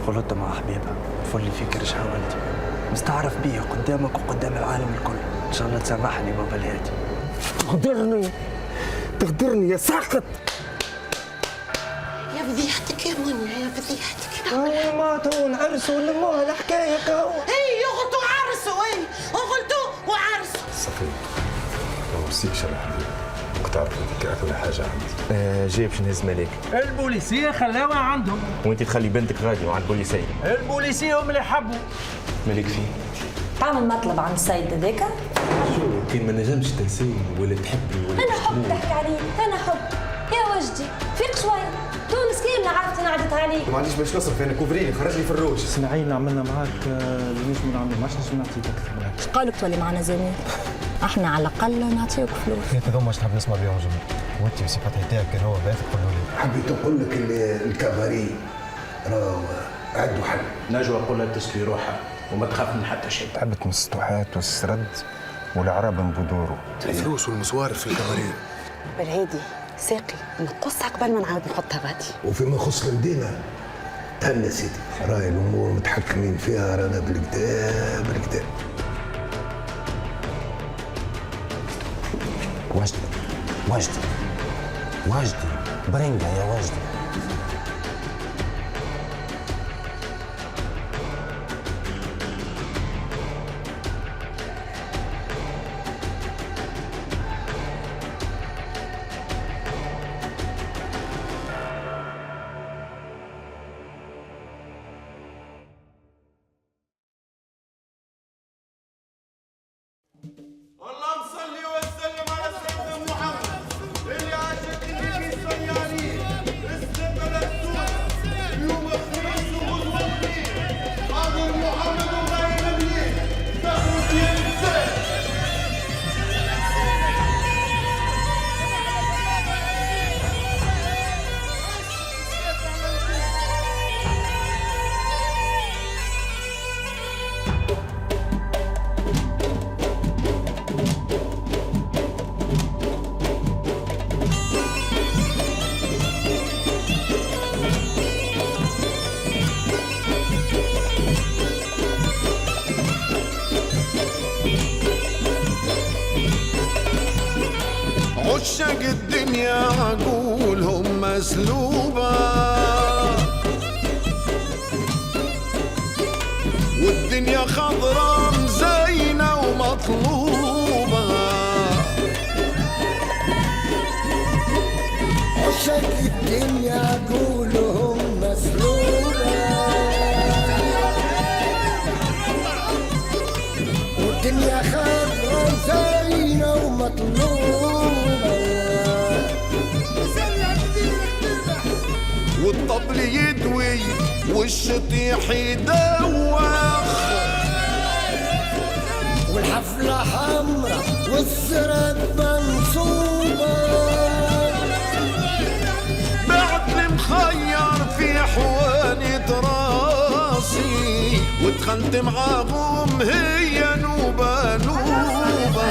غلطت مع حبيبة، فلي في كرشها والدي، مستعرف بيا قدامك وقدام العالم الكل. ان شاء الله تسامحني بابا الهادي. تغدرني يا ساقط. يا فضيحتك يا منى، يا فضيحتك. ما تو نعرسوا ونلموها الحكايه كهو. اي غلطوا عرسوا، اي غلطوا وعرسوا. صفي ما نوصيكش على حبيبي، راك تعرف هذيك اغلى حاجه عندي. جاي باش نهز ملاك. البوليسيه خلاوها عندهم، وانت تخلي بنتك غادي مع البوليسيه. البوليسيه هم اللي حبوا. مالك فيه؟ تعمل مطلب عن السيد هذاك؟ شو كان ما نجمش تنسيني ولا تحبني ولا انا حب تحكي عليه، انا حب. يا وجدي فيق شوي، تونس كامله عرفت نعدت عليك. ما عنديش باش نصرف انا كوفريني خرجني في الروج. سمعينا عملنا معاك اللي نجم نعملوا، ماش نجم نعطيك اكثر من هيك. قالك تولي معنا زميل، احنا على الاقل نعطيوك فلوس. انت ذوما تحب نسمع بهم جميل، وانت بصفتها تاعك كان هو باثق قولوا لي. حبيت نقول لك الكباري راه عنده حل. نجوى قولها تسلي روحها وما تخاف من حتى شيء. تحب المسطوحات والسرد والعرب بودورو. الفلوس والمصوارف في الكباري. بالهادي ساقي نقصها قبل ما نعاود نحطها غادي. وفيما يخص المدينه تهنى سيدي، راهي الامور متحكمين فيها، رانا بالكدا بالكدا. وجدي برنجة يا وجدي. اللهم صل وسلم على سيدنا محمد اللي عاشت اللي في صياني السبب السود اليوم الخميس وغزوتي حاضر محمد وغير مني تاخذ ديال الزين. عشاق الدنيا عقولهم مسلوبة والدنيا خضرا مزينة ومطلوبة. عشاق الدنيا عقولهم مسلوبة والدنيا خضرا مزينة ومطلوبة. والطبل يدوي والشطيح يدوخ والحفلة حمرا والسرد منصوبة. بعد المخير في حواني راسي ودخلت معاهم هي نوبة نوبة.